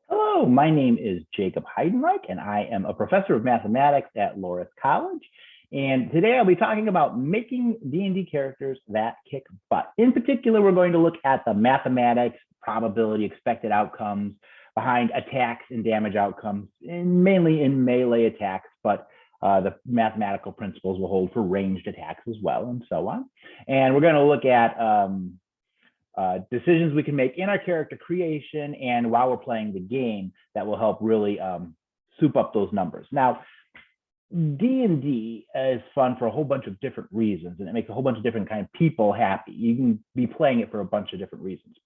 Hello, my name is Jacob Heidenreich, and I am a professor of mathematics at Loras College. And today I'll be talking about making D&D characters that kick butt. In particular, we're going to look at the mathematics, probability, expected outcomes behind attacks and damage outcomes, and mainly in melee attacks, but the mathematical principles will hold for ranged attacks as well, and so on. And we're going to look at decisions we can make in our character creation and while we're playing the game that will help really soup up those numbers. Now, D&D is fun for a whole bunch of different reasons, and it makes a whole bunch of different kind of people happy. You can be playing it for a bunch of different reasons.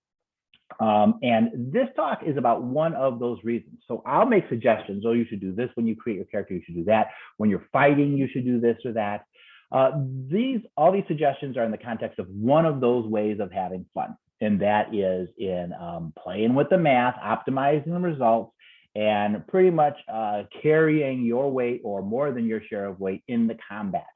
And this talk is about one of those reasons. So I'll make suggestions. Oh, you should do this when you create your character. You should do that. When you're fighting, you should do this or that. All these suggestions are in the context of one of those ways of having fun, and that is in playing with the math, optimizing the results, and pretty much carrying your weight or more than your share of weight in the combats.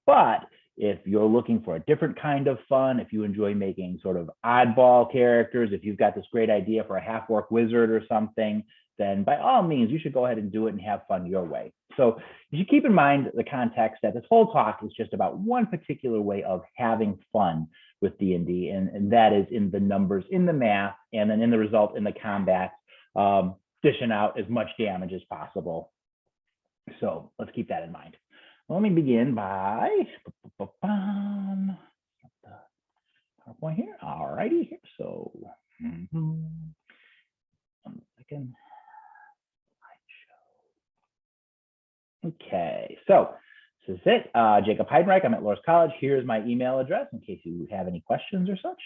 But if you're looking for a different kind of fun, if you enjoy making sort of oddball characters, if you've got this great idea for a half-orc wizard or something, then by all means, you should go ahead and do it and have fun your way. So you should keep in mind the context that this whole talk is just about one particular way of having fun with D&D, and that is in the numbers, in the math, and then in the result in the combat, dishing out as much damage as possible. So let's keep that in mind. Let me begin by PowerPoint here. All righty here. So 1 second. Okay, so this is it. Jacob Heidenreich, I'm at Loras College. Here's my email address in case you have any questions or such.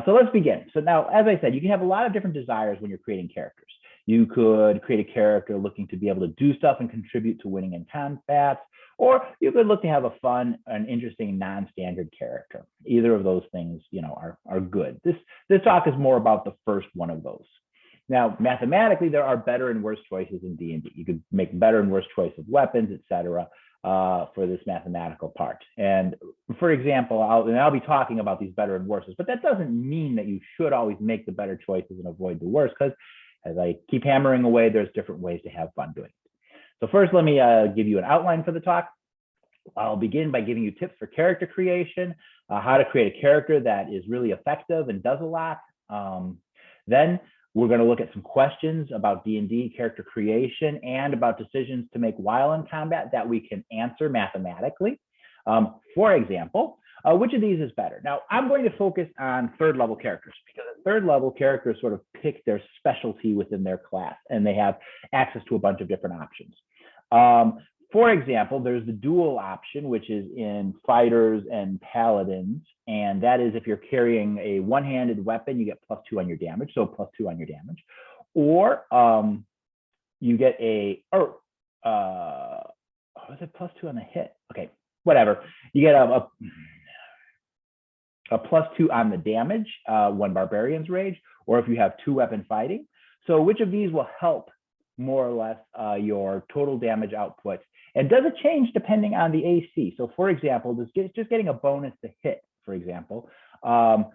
So let's begin. So now, as I said, you can have a lot of different desires when you're creating characters. You could create a character looking to be able to do stuff and contribute to winning in combats, or you could look to have a fun and interesting non-standard character. Either of those things, are good. This talk is more about the first one of those. Now, mathematically, there are better and worse choices in D&D. You could make better and worse choice of weapons, etc., for this mathematical part. And for example, I'll be talking about these better and worses, but that doesn't mean that you should always make the better choices and avoid the worse, because as I keep hammering away, there's different ways to have fun doing it. So first, let me give you an outline for the talk. I'll begin by giving you tips for character creation, how to create a character that is really effective and does a lot. Then we're going to look at some questions about D&D character creation and about decisions to make while in combat that we can answer mathematically. For example, which of these is better? Now, I'm going to focus on third level characters because third level characters sort of pick their specialty within their class and they have access to a bunch of different options. For example, there's the dual option, which is in fighters and paladins. And that is if you're carrying a one-handed weapon, you get +2 on your damage. So +2 on your damage. Or you get is it +2 on the hit? Okay, whatever. You get a +2 on the damage when barbarians rage, or if you have 2-weapon fighting. So which of these will help more or less your total damage output? And does it change depending on the AC? So for example, just getting a bonus to hit, for example, better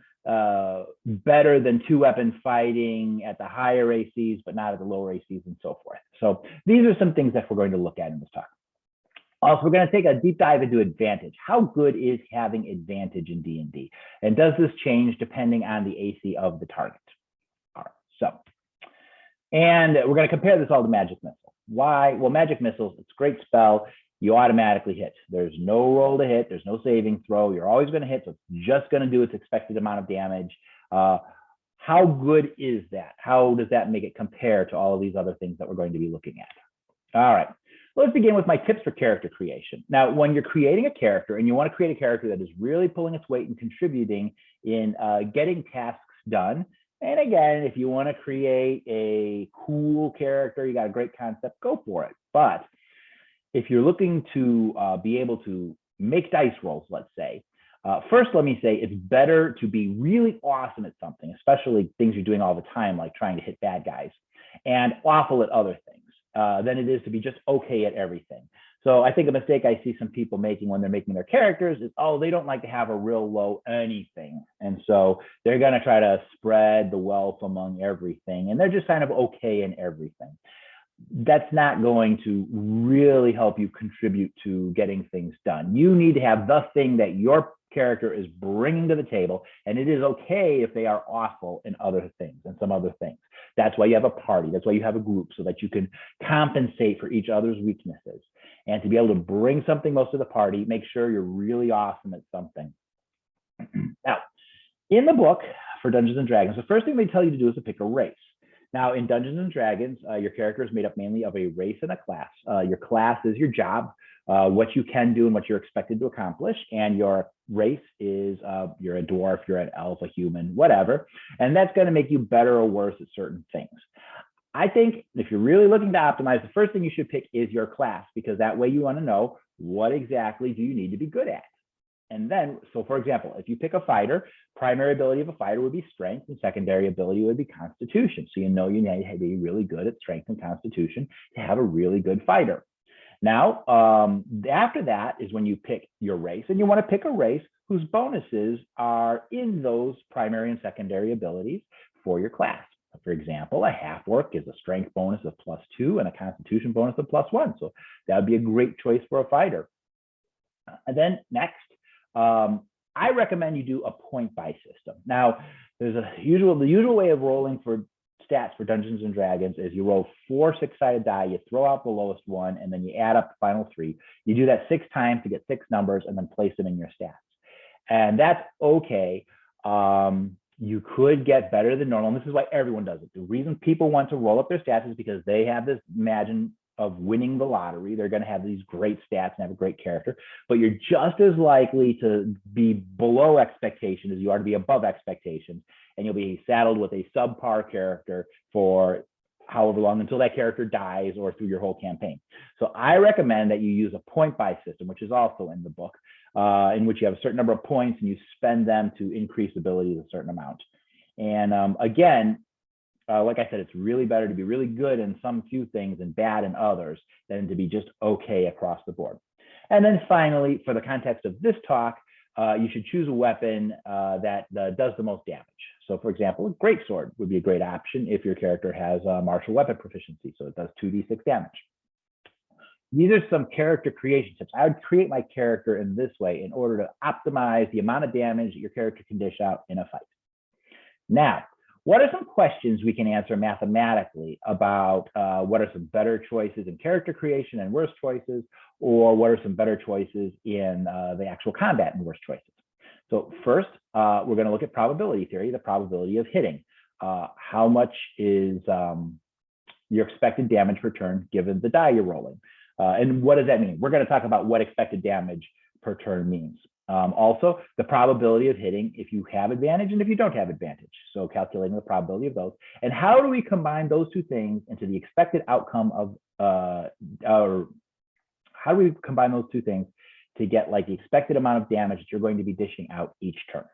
than 2-weapon fighting at the higher ACs, but not at the lower ACs and so forth. So these are some things that we're going to look at in this talk. Also, we're going to take a deep dive into advantage. How good is having advantage in D&D? And does this change depending on the AC of the target? All right, so, and we're going to compare this all to Magic Missile. Why? Well, Magic Missiles, it's a great spell. You automatically hit. There's no roll to hit. There's no saving throw. You're always going to hit, so it's just going to do its expected amount of damage. How good is that? How does that make it compare to all of these other things that we're going to be looking at? All right. Let's begin with my tips for character creation. Now, when you're creating a character and you want to create a character that is really pulling its weight and contributing in getting tasks done, and again, if you want to create a cool character, you got a great concept, go for it. But if you're looking to be able to make dice rolls, let's say, first, let me say it's better to be really awesome at something, especially things you're doing all the time, like trying to hit bad guys, and awful at other things, than it is to be just okay at everything. So I think a mistake I see some people making when they're making their characters is, oh, they don't like to have a real low anything. And so they're going to try to spread the wealth among everything. And they're just kind of okay in everything. That's not going to really help you contribute to getting things done. You need to have the thing that your character is bringing to the table, and it is okay if they are awful in other things and some other things. That's why you have a party. That's why you have a group, so that you can compensate for each other's weaknesses. And to be able to bring something most of the party, make sure you're really awesome at something. Now, in the book for Dungeons and Dragons, the first thing they tell you to do is to pick a race. Now, in Dungeons and Dragons, your character is made up mainly of a race and a class. Your class is your job, what you can do and what you're expected to accomplish. And your race is you're a dwarf, you're an elf, a human, whatever. And that's going to make you better or worse at certain things. I think if you're really looking to optimize, the first thing you should pick is your class, because that way you want to know what exactly do you need to be good at. And then, so for example, if you pick a fighter, primary ability of a fighter would be strength, and secondary ability would be constitution. So you know you need to be really good at strength and constitution to have a really good fighter. Now, after that is when you pick your race, and you want to pick a race whose bonuses are in those primary and secondary abilities for your class. For example, a half-orc is a strength bonus of +2 and a constitution bonus of +1. So that would be a great choice for a fighter. And then next, I recommend you do a point-buy system. Now, there's the usual way of rolling for stats for Dungeons and Dragons is you roll 4 six-sided die, you throw out the lowest one, and then you add up the final 3. You do that 6 times to get 6 numbers, and then place them in your stats. And that's okay. You could get better than normal, and this is why everyone does it. The reason people want to roll up their stats is because they have this imagine of winning the lottery. They're going to have these great stats and have a great character, but you're just as likely to be below expectation as you are to be above expectations, and you'll be saddled with a subpar character for however long until that character dies or through your whole campaign. So I recommend that you use a point buy system, which is also in the book, in which you have a certain number of points and you spend them to increase abilities a certain amount. And again, like I said, it's really better to be really good in some few things and bad in others than to be just okay across the board. And then finally, for the context of this talk, you should choose a weapon that does the most damage. So for example, a greatsword would be a great option if your character has martial weapon proficiency, so it does 2d6 damage. These are some character creation tips. I would create my character in this way in order to optimize the amount of damage that your character can dish out in a fight. Now, what are some questions we can answer mathematically about what are some better choices in character creation and worse choices, or what are some better choices in the actual combat and worse choices? So first, we're going to look at probability theory, the probability of hitting. How much is your expected damage per turn given the die you're rolling? And what does that mean? We're going to talk about what expected damage per turn means. Also, the probability of hitting if you have advantage and if you don't have advantage. So calculating the probability of those. And how do we combine those two things into the expected outcome of, or how do we combine those two things to get like the expected amount of damage that you're going to be dishing out each turn?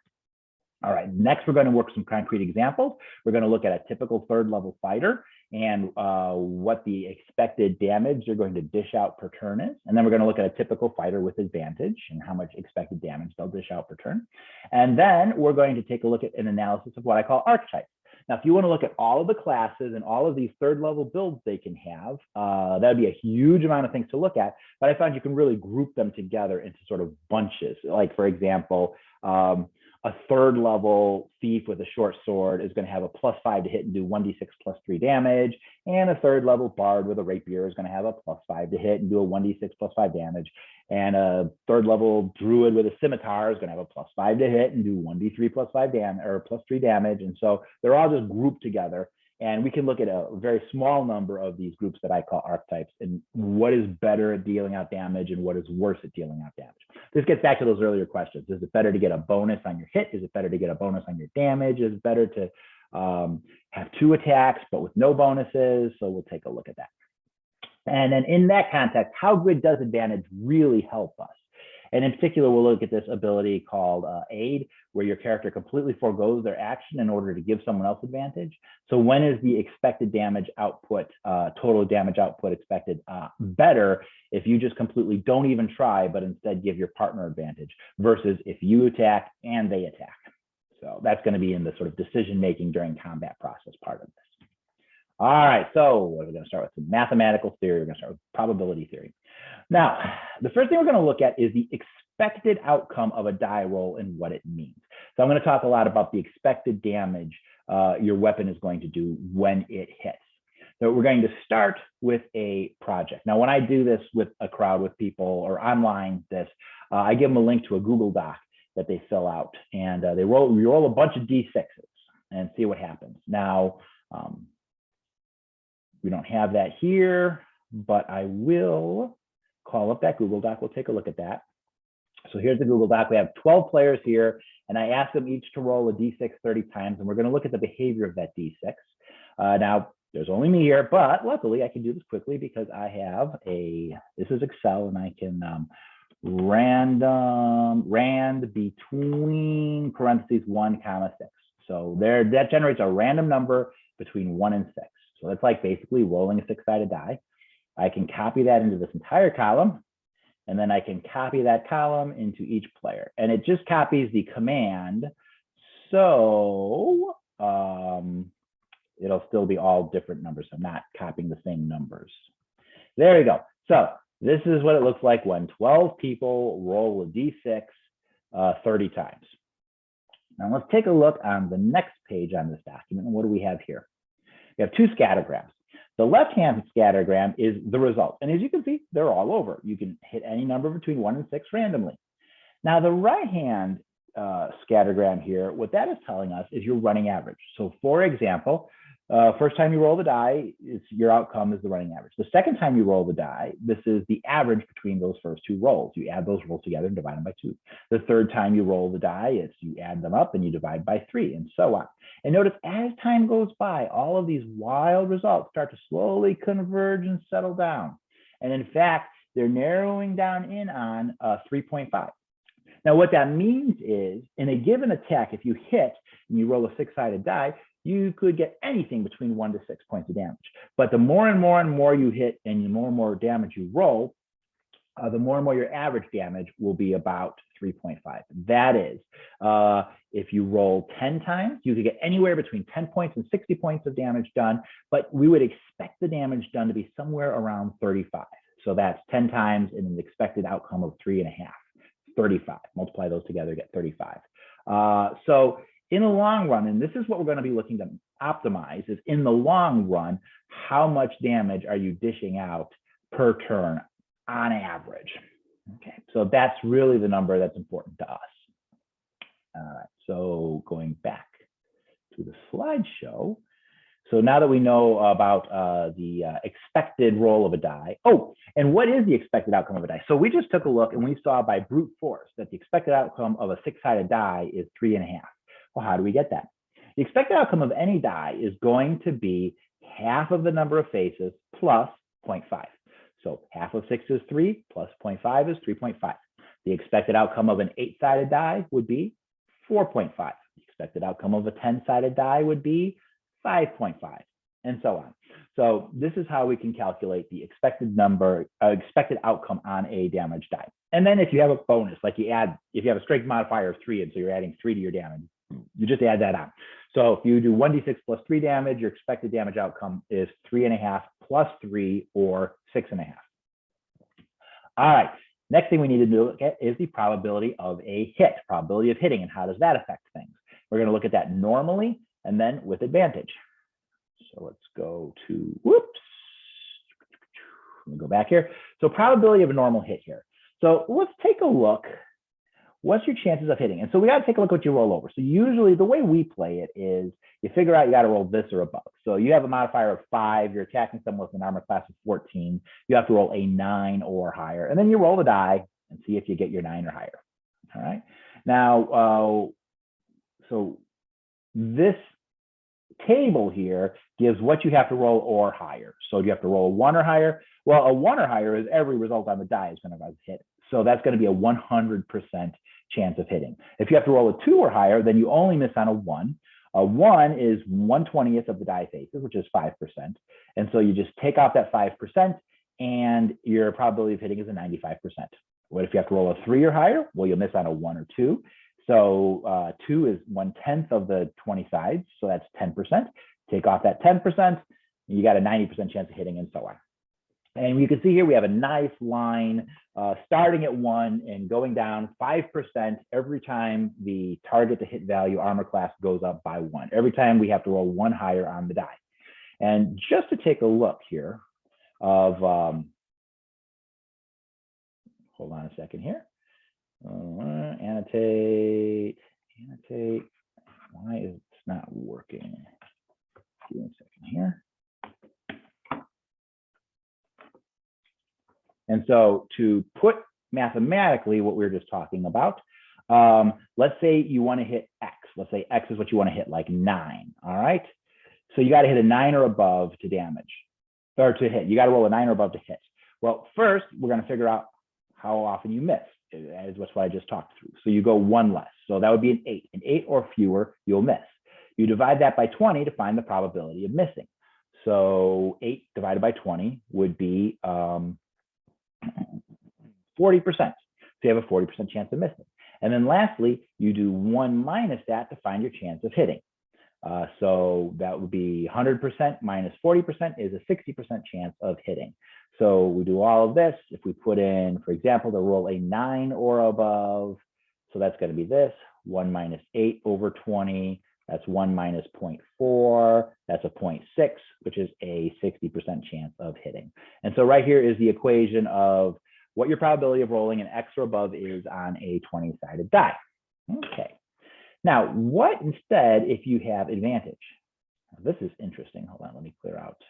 All right, next we're going to work some concrete examples. We're going to look at a typical third level fighter and what the expected damage they're going to dish out per turn is. And then we're going to look at a typical fighter with advantage and how much expected damage they'll dish out per turn. And then we're going to take a look at an analysis of what I call archetypes. Now, if you want to look at all of the classes and all of these third level builds they can have, that would be a huge amount of things to look at. But I found you can really group them together into sort of bunches. Like, for example, a third level thief with a short sword is going to have a +5 to hit and do 1d6 +3 damage. And a third level bard with a rapier is going to have a +5 to hit and do a 1d6 +5 damage. And a third level druid with a scimitar is going to have a +5 to hit and do 1d3 +5 damage or +3 damage. And so they're all just grouped together. And we can look at a very small number of these groups that I call archetypes and what is better at dealing out damage and what is worse at dealing out damage. This gets back to those earlier questions. Is it better to get a bonus on your hit? Is it better to get a bonus on your damage? Is it better to have 2 attacks but with no bonuses? So we'll take a look at that. And then in that context, how good does advantage really help us? And in particular, we'll look at this ability called aid, where your character completely foregoes their action in order to give someone else advantage. So when is the expected damage output, total damage output expected better if you just completely don't even try, but instead give your partner advantage versus if you attack and they attack. So that's going to be in the sort of decision-making during combat process part of this. All right, so we're going to start with some mathematical theory. We're going to start with probability theory. Now, the first thing we're going to look at is the expected outcome of a die roll and what it means. So I'm going to talk a lot about the expected damage your weapon is going to do when it hits. So we're going to start with a project. Now, when I do this with a crowd with people or online I give them a link to a Google Doc that they fill out, and we roll a bunch of D6s and see what happens. Now, we don't have that here, but I will call up that Google Doc. We'll take a look at that. So here's the Google Doc. We have 12 players here, and I asked them each to roll a D6 30 times, and we're going to look at the behavior of that D6. Now, there's only me here, but luckily I can do this quickly because I have this is Excel, and I can rand between parentheses 1, 6. So that generates a random number between 1 and 6. So that's like basically rolling a 6-sided die. I can copy that into this entire column, and then I can copy that column into each player. And it just copies the command. So it'll still be all different numbers. I'm not copying the same numbers. There you go. So this is what it looks like when 12 people roll a D6 30 times. Now let's take a look on the next page on this document. And what do we have here? We have 2 scattergrams. The left-hand scattergram is the result. And as you can see, they're all over. You can hit any number between 1 and 6 randomly. Now, the right-hand scattergram here, what that is telling us is your running average. So for example, first time you roll the die, your outcome is the running average. The second time you roll the die, this is the average between those first 2 rolls. You add those rolls together and divide them by 2. The third time you roll the die, you add them up and you divide by 3, and so on. And notice as time goes by, all of these wild results start to slowly converge and settle down. And in fact, they're narrowing down in on 3.5. Now, what that means is in a given attack, if you hit and you roll a 6-sided die, you could get anything between 1 to 6 points of damage. But the more and more you hit and the more and more damage you roll, the more and more your average damage will be about 3.5. That is, if you roll 10 times, you could get anywhere between 10 points and 60 points of damage done, but we would expect the damage done to be somewhere around 35. So that's 10 times and an expected outcome of 3.5, 35. Multiply those together, get 35. So in the long run, and this is what we're going to be looking to optimize, is in the long run, how much damage are you dishing out per turn on average? Okay, so that's really the number that's important to us. All right, so going back to the slideshow. So now that we know about the expected roll of a die. Oh, and what is the expected outcome of a die? So we just took a look and we saw by brute force that the expected outcome of a 6-sided die is 3.5. Well, how do we get that? The expected outcome of any die is going to be half of the number of faces plus 0.5. So half of 6 is 3 plus 0.5 is 3.5. The expected outcome of an 8-sided die would be 4.5. The expected outcome of a 10-sided die would be 5.5, and so on. So this is how we can calculate the expected outcome on a damage die. And then if you have a bonus, like if you have a strength modifier of 3, and so you're adding 3 to your damage, you just add that on. So if you do 1d6 plus 3 damage, your expected damage outcome is 3.5 plus 3, or 6.5. All right, next thing we need to look at is the probability of a hit, probability of hitting, and how does that affect things? We're going to look at that normally and then with advantage. So let's go to, whoops, let me go back here. So probability of a normal hit here. So let's take a look. What's your chances of hitting? And so we got to take a look at what you roll over. So usually the way we play it is you figure out you got to roll this or above. So you have a modifier of 5, you're attacking someone with an armor class of 14, you have to roll a 9 or higher, and then you roll the die and see if you get your 9 or higher. All right. Now, so this table here gives what you have to roll or higher. So do you have to roll a 1 or higher? Well, a 1 or higher is every result on the die is going to hit. So that's going to be a 100% chance of hitting. If you have to roll a 2 or higher, then you only miss on a 1. A 1 is 1/20th of the die faces, which is 5%. And so you just take off that 5%, and your probability of hitting is a 95%. What if you have to roll a 3 or higher? Well, you'll miss on a 1 or 2. So 2 is 1/10 of the 20 sides, so that's 10%. Take off that 10%, you got a 90% chance of hitting, and so on. And you can see here we have a nice line starting at 1 and going down 5% every time the target to hit value armor class goes up by 1. Every time we have to roll 1 higher on the die. And just to take a look here of, hold on a second here. Annotate. Why is it not working? Give me a second here. And so to put mathematically what we were just talking about, let's say you want to hit X. Let's say X is what you want to hit, like 9. All right. So you got to hit a 9 or above to damage, or to hit. You got to roll a 9 or above to hit. Well, first, we're going to figure out how often you miss, as what I just talked through. So you go 1 less. So that would be an 8. An 8 or fewer, you'll miss. You divide that by 20 to find the probability of missing. So 8 divided by 20 would be 40%. So you have a 40% chance of missing. And then lastly, you do 1 minus that to find your chance of hitting. So that would be 100% minus 40% is a 60% chance of hitting. So we do all of this. If we put in, for example, to roll a 9 or above, so that's going to be this, 1 minus 8 over 20. That's 1 minus 0.4. That's a 0.6, which is a 60% chance of hitting. And so right here is the equation of what your probability of rolling an X or above is on a 20-sided die. Okay. Now, what instead if you have advantage? Now, this is interesting. Hold on, let me clear out.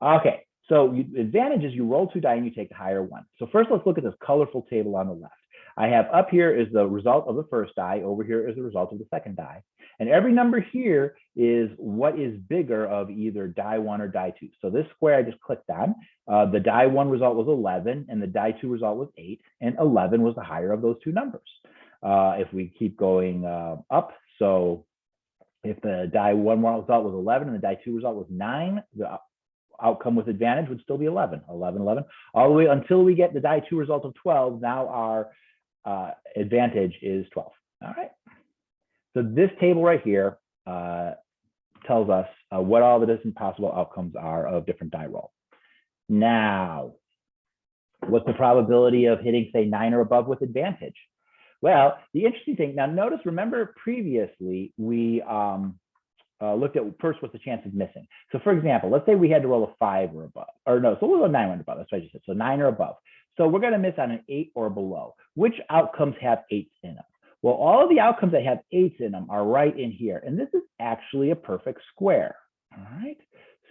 Okay, so advantage is you roll 2 die and you take the higher one. So first, let's look at this colorful table on the left. I have up here is the result of the first die. Over here is the result of the second die. And every number here is what is bigger of either die 1 or die 2. So this square I just clicked on, the die 1 result was 11 and the die 2 result was 8, and 11 was the higher of those 2 numbers. If we keep going up, so if the die 1 result was 11 and the die 2 result was 9, the outcome with advantage would still be 11, 11, 11, all the way until we get the die 2 result of 12. Now our advantage is 12. All right. So this table right here tells us what all the different possible outcomes are of different die roll. Now, what's the probability of hitting, say, 9 or above with advantage? Well, the interesting thing, now notice, remember previously we looked at first what's the chance of missing. So for example, let's say we had to roll a 5 or above, or no, so we'll roll a 9 or above, that's what I just said, so 9 or above. So we're going to miss on an 8 or below. Which outcomes have 8s in them? Well, all of the outcomes that have 8s in them are right in here. And this is actually a perfect square. All right.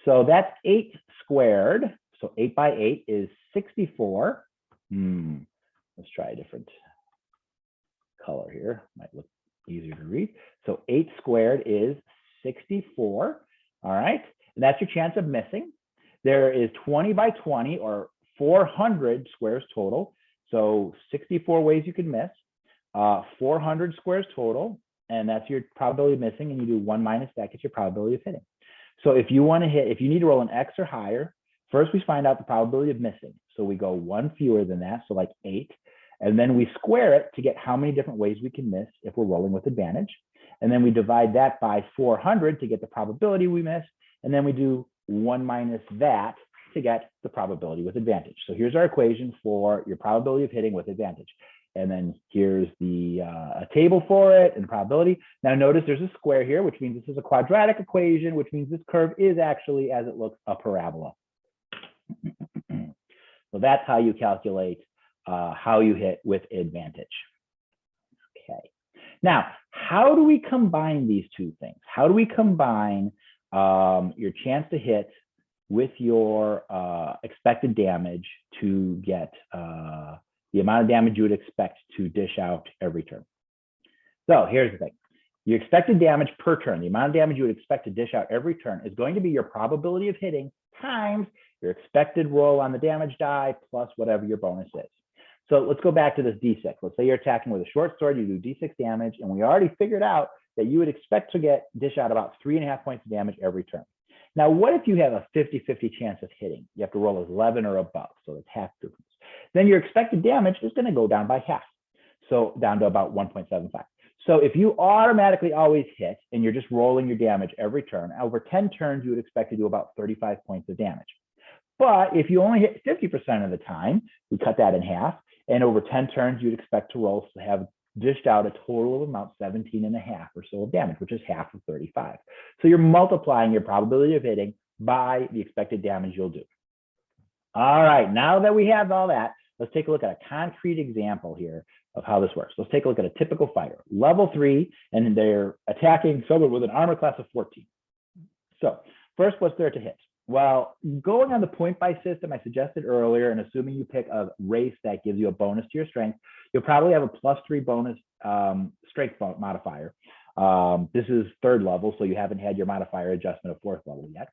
So that's 8 squared. So 8 by 8 is 64. Let's try a different color here. Might look easier to read. So 8 squared is 64. All right. And that's your chance of missing. There is 20 by 20 or 400 squares total. So 64 ways you can miss. 400 squares total, and that's your probability of missing, and you do 1 minus that gets your probability of hitting. So if you want to hit, if you need to roll an X or higher, first we find out the probability of missing. So we go 1 fewer than that, so like 8, and then we square it to get how many different ways we can miss if we're rolling with advantage. And then we divide that by 400 to get the probability we miss, and then we do 1 minus that to get the probability with advantage. So here's our equation for your probability of hitting with advantage. And then here's the table for it and probability. Now notice there's a square here, which means this is a quadratic equation, which means this curve is actually, as it looks, a parabola. So that's how you calculate how you hit with advantage. Okay. Now, how do we combine these two things? How do we combine your chance to hit with your expected damage to get the amount of damage you would expect to dish out every turn? So here's the thing. Your expected damage per turn, the amount of damage you would expect to dish out every turn, is going to be your probability of hitting times your expected roll on the damage die plus whatever your bonus is. So let's go back to this D6. Let's say you're attacking with a short sword, you do D6 damage, and we already figured out that you would expect to dish out about 3.5 points of damage every turn. Now, what if you have a 50-50 chance of hitting? You have to roll 11 or above, so it's half difference. Then your expected damage is going to go down by half, so down to about 1.75. So if you automatically always hit and you're just rolling your damage every turn, over 10 turns, you would expect to do about 35 points of damage. But if you only hit 50% of the time, we cut that in half, and over 10 turns, you'd expect to roll to have dished out a total of about 17.5 or so of damage, which is half of 35. So you're multiplying your probability of hitting by the expected damage you'll do. All right, now that we have all that, let's take a look at a concrete example here of how this works. Let's take a look at a typical fighter, level 3, and they're attacking someone with an armor class of 14. So first, what's there to hit? Well, going on the point buy system I suggested earlier, and assuming you pick a race that gives you a bonus to your strength, you'll probably have a +3 bonus strength modifier. This is 3rd level, so you haven't had your modifier adjustment of 4th level yet.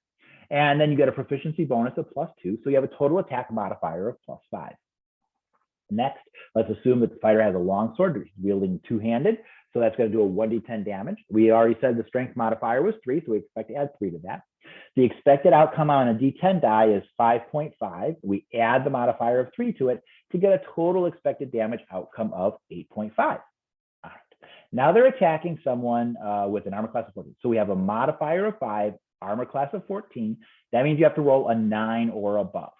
And then you get a proficiency bonus of +2, so you have a total attack modifier of +5. Next, let's assume that the fighter has a longsword, wielding two-handed, so that's going to do a 1d10 damage. We already said the strength modifier was 3, so we expect to add 3 to that. The expected outcome on a d10 die is 5.5. We add the modifier of 3 to it to get a total expected damage outcome of 8.5. All right. Now they're attacking someone with an armor class of 14. So we have a modifier of 5, armor class of 14. That means you have to roll a 9 or above.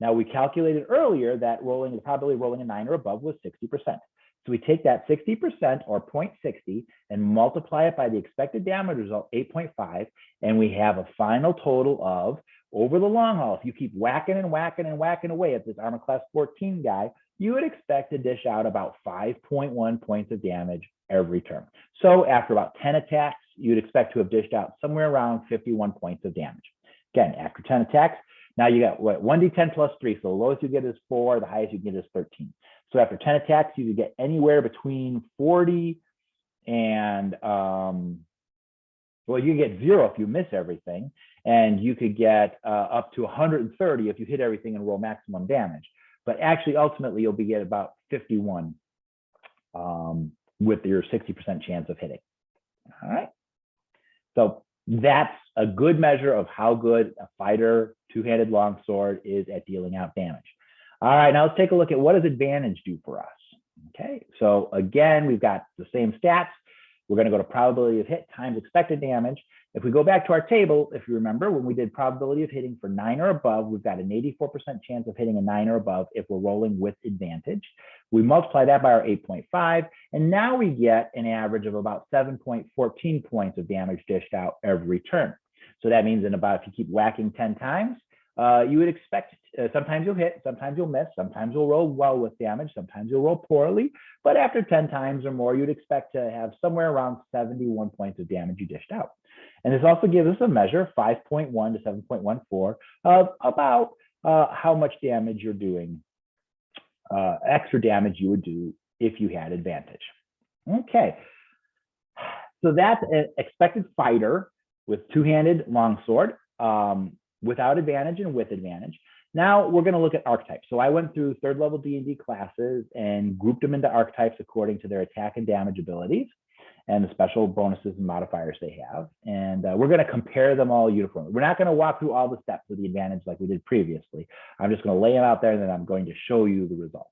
Now we calculated earlier that the probability of rolling a 9 or above was 60%. So we take that 60% or 0.60 and multiply it by the expected damage result, 8.5, and we have a final total of, over the long haul, if you keep whacking and whacking and whacking away at this armor class 14 guy, you would expect to dish out about 5.1 points of damage every turn. So after about 10 attacks, you'd expect to have dished out somewhere around 51 points of damage. Again, after 10 attacks, now you got what, 1d10 plus 3. So the lowest you get is 4, the highest you get is 13. So after 10 attacks, you could get anywhere between 40 and, well, you get 0 if you miss everything. And you could get up to 130 if you hit everything and roll maximum damage. But actually, ultimately, you'll be at about 51 with your 60% chance of hitting. All right. So that's a good measure of how good a fighter two-handed longsword is at dealing out damage. All right, now let's take a look at what does advantage do for us. Okay, so again, we've got the same stats. We're going to go to probability of hit times expected damage. If we go back to our table, if you remember, when we did probability of hitting for 9 or above, we've got an 84% chance of hitting a 9 or above if we're rolling with advantage. We multiply that by our 8.5, and now we get an average of about 7.14 points of damage dished out every turn. So that means if you keep whacking 10 times, you would expect, sometimes you'll hit, sometimes you'll miss, sometimes you'll roll well with damage, sometimes you'll roll poorly, but after 10 times or more, you'd expect to have somewhere around 71 points of damage you dished out. And this also gives us a measure, 5.1 to 7.14, of about how much damage you're doing, extra damage you would do if you had advantage. Okay, so that's an expected fighter with two-handed longsword, without advantage and with advantage. Now we're going to look at archetypes. So I went through 3rd level D&D classes and grouped them into archetypes according to their attack and damage abilities and the special bonuses and modifiers they have. And we're going to compare them all uniformly. We're not going to walk through all the steps of the advantage like we did previously. I'm just going to lay them out there and then I'm going to show you the results.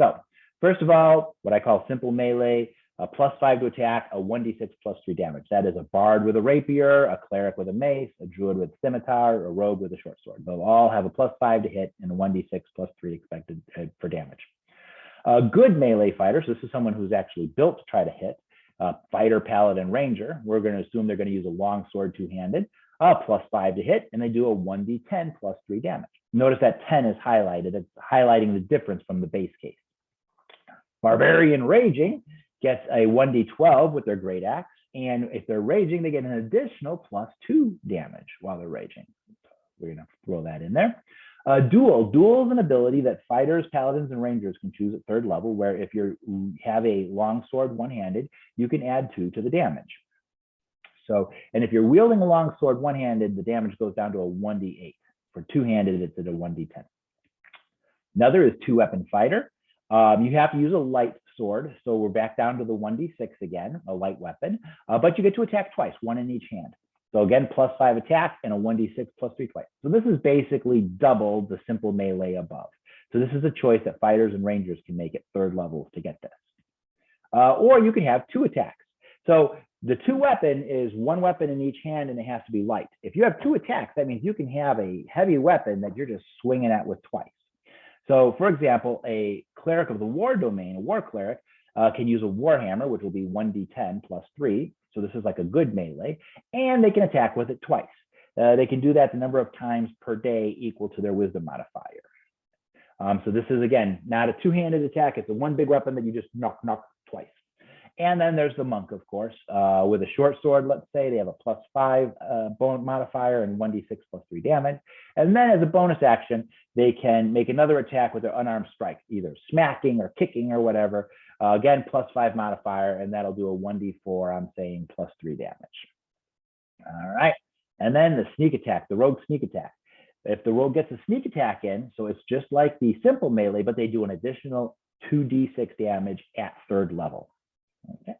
So first of all, what I call simple melee, a +5 to attack, a 1d6 plus 3 damage. That is a bard with a rapier, a cleric with a mace, a druid with a scimitar, a rogue with a short sword. They'll all have a +5 to hit and a 1d6 plus 3 expected for damage. A good melee fighter, so this is someone who's actually built to try to hit, fighter, paladin, ranger. We're going to assume they're going to use a longsword two-handed, +5 to hit, and they do a 1d10 plus 3 damage. Notice that 10 is highlighted. It's highlighting the difference from the base case. Barbarian raging gets a 1d12 with their great axe, and if they're raging, they get an additional +2 damage while they're raging. We're going to throw that in there. Duel. Duel is an ability that fighters, paladins, and rangers can choose at third level, where if you have a long sword one-handed, you can add 2 to the damage. So, and if you're wielding a long sword one-handed, the damage goes down to a 1d8. For two-handed, it's at a 1d10. Another is two-weapon fighter. You have to use a light sword, so we're back down to the 1d6 again, a light weapon, but you get to attack twice, 1 in each hand. So again, +5 attack and a 1d6 +3 twice. So this is basically double the simple melee above. So this is a choice that fighters and rangers can make at third levels to get this. Or you can have 2 attacks. So the 2-weapon is 1 weapon in each hand and it has to be light. If you have 2 attacks, that means you can have a heavy weapon that you're just swinging at with twice. So for example, a cleric of the war domain, a war cleric, can use a warhammer, which will be 1d10 +3. So this is like a good melee, and they can attack with it twice. They can do that the number of times per day equal to their wisdom modifier. So this is, again, not a 2-handed attack. It's a 1 big weapon that you just knock twice. And then there's the monk, of course, with a short sword. Let's say they have a +5 bone modifier and 1d6 +3 damage. And then as a bonus action, they can make another attack with their unarmed strike, either smacking or kicking or whatever. Again, +5 modifier, and that'll do a 1d4, I'm saying +3 damage. All right. And then the sneak attack, the rogue sneak attack. If the rogue gets a sneak attack in, so it's just like the simple melee, but they do an additional 2d6 damage at third level. Okay.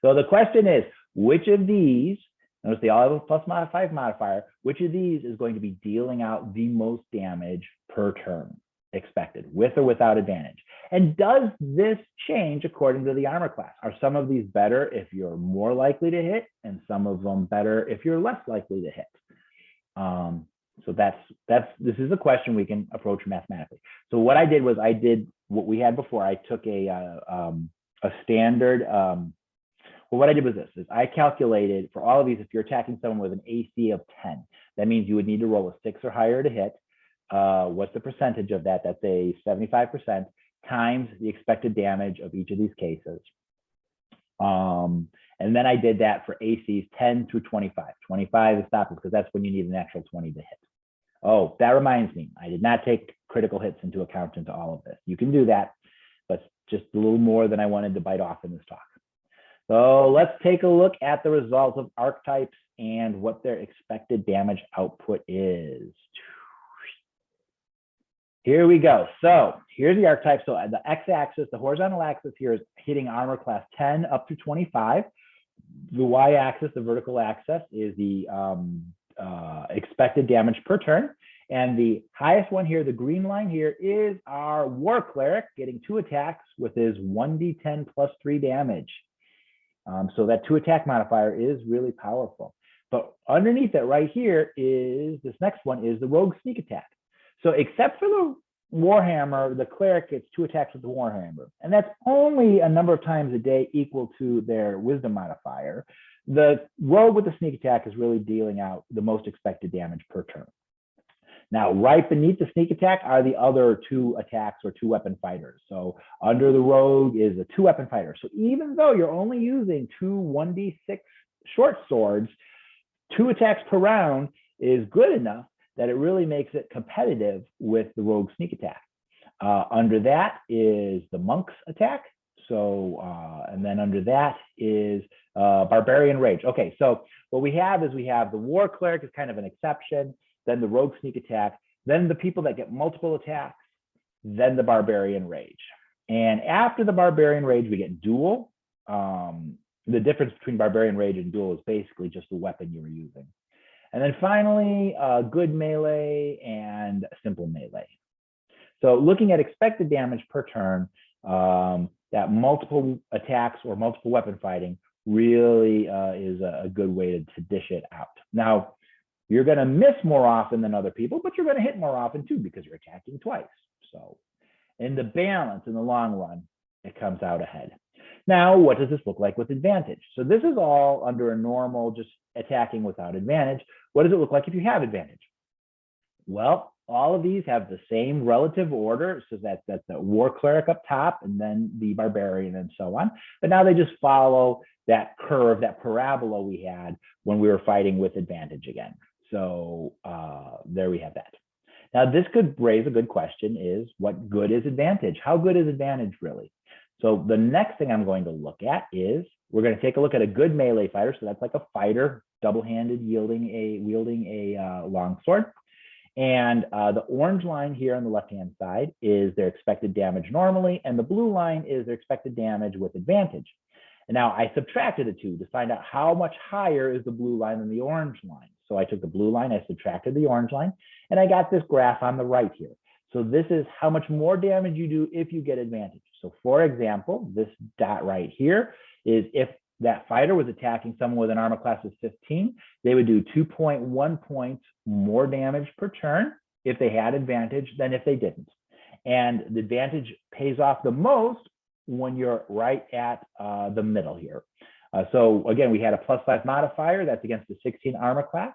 So the question is, which of these, notice they all have a +5 modifier, which of these is going to be dealing out the most damage per turn expected, with or without advantage? And does this change according to the armor class? Are some of these better if you're more likely to hit, and some of them better if you're less likely to hit? So this is a question we can approach mathematically. So what I did was I did what we had before. I took a standard, well, what I did was this, is I calculated for all of these, if you're attacking someone with an AC of 10, that means you would need to roll a 6 or higher to hit. What's the percentage of that? That's a 75% times the expected damage of each of these cases. And then I did that for ACs 10 through 25. 25 is stopping because that's when you need an actual 20 to hit. Oh, that reminds me, I did not take critical hits into account into all of this. You can do that, but just a little more than I wanted to bite off in this talk. So let's take a look at the results of archetypes and what their expected damage output is. Here we go. So here's the archetype. So the x-axis, the horizontal axis here is hitting armor class 10 up to 25. The y-axis, the vertical axis, is the expected damage per turn. And the highest one here, the green line here, is our war cleric getting 2 attacks with his 1d10 +3 damage. So that 2 attack modifier is really powerful. But underneath it right here is, this next one is the rogue sneak attack. So except for the warhammer, the cleric gets 2 attacks with the warhammer. And that's only a number of times a day equal to their wisdom modifier. The rogue with the sneak attack is really dealing out the most expected damage per turn. Now, right beneath the sneak attack are the other 2 attacks or 2-weapon fighters. So under the rogue is a 2-weapon fighter. So even though you're only using 2 1d6 short swords, 2 attacks per round is good enough that it really makes it competitive with the rogue sneak attack. Under that is the monk's attack. So, and then under that is barbarian rage. Okay, so what we have is we have the war cleric is kind of an exception, then the rogue sneak attack, then the people that get multiple attacks, then the barbarian rage. And after the barbarian rage, we get duel. The difference between barbarian rage and duel is basically just the weapon you were using. And then finally, good melee and simple melee. So looking at expected damage per turn, that multiple attacks or multiple weapon fighting really is a good way to dish it out. Now, you're going to miss more often than other people, but you're going to hit more often too because you're attacking twice. So in the balance, in the long run, it comes out ahead. Now, what does this look like with advantage? So this is all under a normal, just attacking without advantage. What does it look like if you have advantage? Well, all of these have the same relative order. So that's the war cleric up top, and then the barbarian, and so on. But now they just follow that curve, that parabola we had when we were fighting with advantage again. So there we have that. Now, this could raise a good question is what good is advantage? How good is advantage really? So the next thing I'm going to look at is we're going to take a look at a good melee fighter. So that's like a fighter, double-handed, wielding a longsword. And the orange line here on the left-hand side is their expected damage normally, and the blue line is their expected damage with advantage. And now I subtracted the two to find out how much higher is the blue line than the orange line. So I took the blue line, I subtracted the orange line, and I got this graph on the right here. So this is how much more damage you do if you get advantage. So for example, this dot right here is if that fighter was attacking someone with an armor class of 15, they would do 2.1 points more damage per turn if they had advantage than if they didn't. And the advantage pays off the most when you're right at the middle here. So again, we had a +5 modifier. That's against the 16 armor class.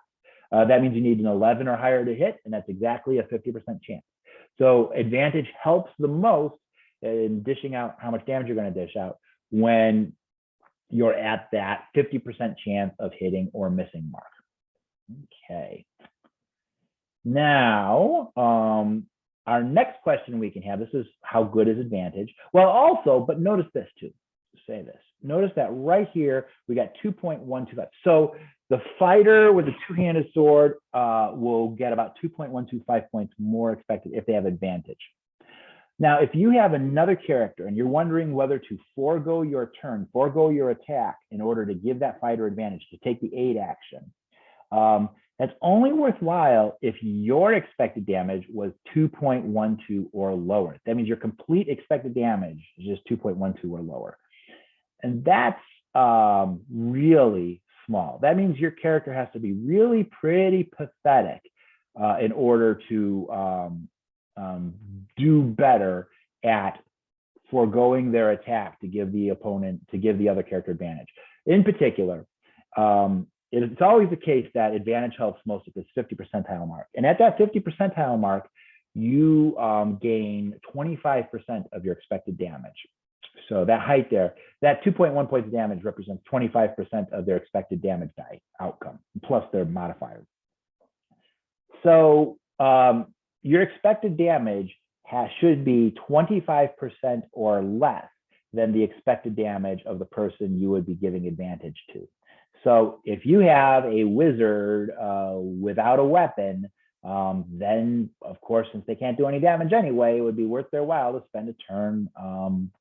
That means you need an 11 or higher to hit, and that's exactly a 50% chance. So advantage helps the most in dishing out how much damage you're going to dish out when you're at that 50% chance of hitting or missing mark. Okay. Now, our next question we can have, this is how good is advantage? Well, also, but notice this too, say this. Notice that right here, we got 2.125. So the fighter with the two-handed sword will get about 2.125 points more expected if they have advantage. Now, if you have another character and you're wondering whether to forego your turn, forego your attack in order to give that fighter advantage, to take the aid action, that's only worthwhile if your expected damage was 2.12 or lower. That means your complete expected damage is just 2.12 or lower. And that's really small. That means your character has to be really pretty pathetic in order to do better at foregoing their attack to give the opponent, to give the other character advantage. In particular, it's always the case that advantage helps most at this 50 percentile mark. And at that 50 percentile mark, you gain 25% of your expected damage. So that height there, that 2.1 points of damage represents 25% of their expected damage die outcome, plus their modifier. So your expected damage should be 25% or less than the expected damage of the person you would be giving advantage to. So if you have a wizard without a weapon, then of course, since they can't do any damage anyway, it would be worth their while to spend a turn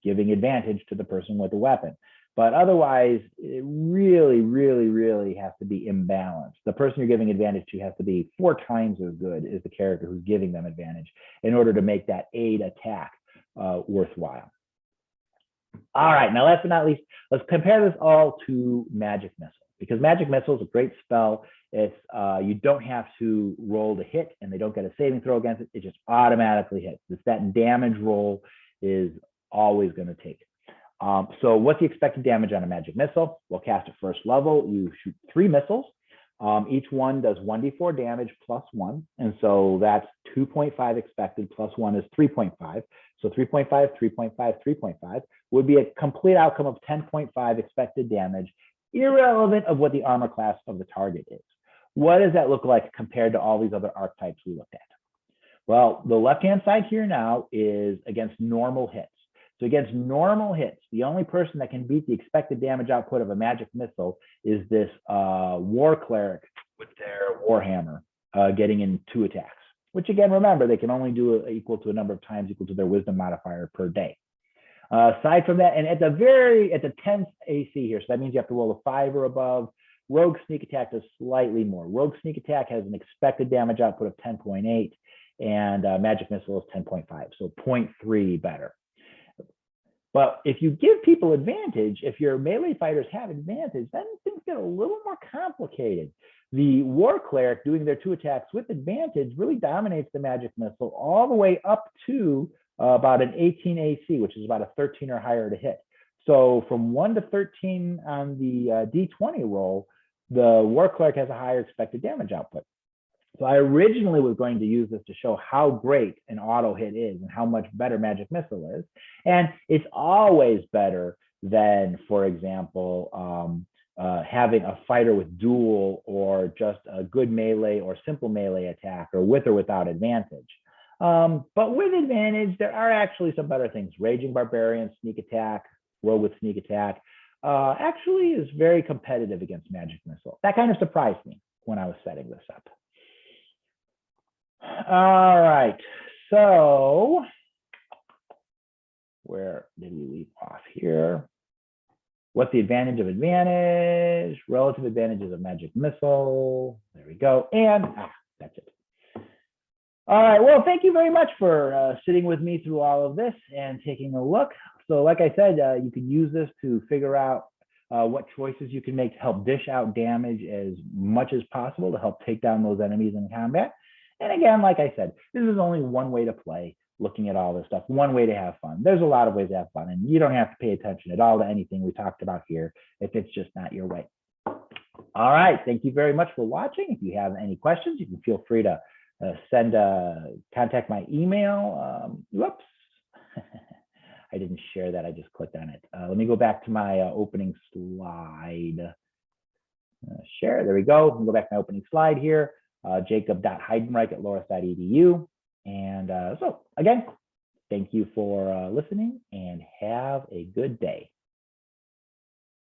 giving advantage to the person with the weapon. But otherwise, it really, really, really has to be imbalanced. The person you're giving advantage to has to be 4 times as good as the character who's giving them advantage in order to make that aid attack worthwhile. All right, now last but not least, let's compare this all to Magic Missile, because Magic Missile is a great spell. It's you don't have to roll to hit, and they don't get a saving throw against it. It just automatically hits. It's that damage roll is always going to take. So what's the expected damage on a Magic Missile? Well, cast at first level, you shoot 3 missiles. Each one does 1d4 damage plus 1. And so that's 2.5 expected plus 1 is 3.5. So 3.5, 3.5, 3.5 would be a complete outcome of 10.5 expected damage, irrelevant of what the armor class of the target is. What does that look like compared to all these other archetypes we looked at? Well, the left-hand side here now is against normal hits. So against normal hits, the only person that can beat the expected damage output of a Magic Missile is this War Cleric with their Warhammer getting in 2 attacks, which again, remember, they can only do equal to a number of times equal to their Wisdom modifier per day. Aside from that, and at the 10th AC here, so that means you have to roll a 5 or above. Rogue Sneak Attack does slightly more. Rogue Sneak Attack has an expected damage output of 10.8, and Magic Missile is 10.5, so 0.3 better. But if you give people advantage, if your melee fighters have advantage, then things get a little more complicated. The War Cleric doing their 2 attacks with advantage really dominates the Magic Missile all the way up to about an 18 AC, which is about a 13 or higher to hit. So from 1 to 13 on the D20 roll, the War Cleric has a higher expected damage output. So I originally was going to use this to show how great an auto hit is and how much better Magic Missile is. And it's always better than, for example, having a fighter with dual or just a good melee or simple melee attack, or with or without advantage. But with advantage, there are actually some better things. Raging Barbarian, sneak attack, rogue with sneak attack, actually is very competitive against Magic Missile. That kind of surprised me when I was setting this up. All right, so where did we leave off here? What's the advantage of advantage? Relative advantages of Magic Missile. There we go. And that's it. All right. Well, thank you very much for sitting with me through all of this and taking a look. So like I said, you can use this to figure out what choices you can make to help dish out damage as much as possible to help take down those enemies in combat. And again, like I said, this is only one way to play, looking at all this stuff, one way to have fun. There's a lot of ways to have fun, and you don't have to pay attention at all to anything we talked about here if it's just not your way. All right, thank you very much for watching. If you have any questions, you can feel free to contact my email. Whoops, I didn't share that, I just clicked on it. Let me go back to my opening slide. Share, there we go. Go back to my opening slide here, jacob.heidenreich@loras.edu. And so again, thank you for listening and have a good day.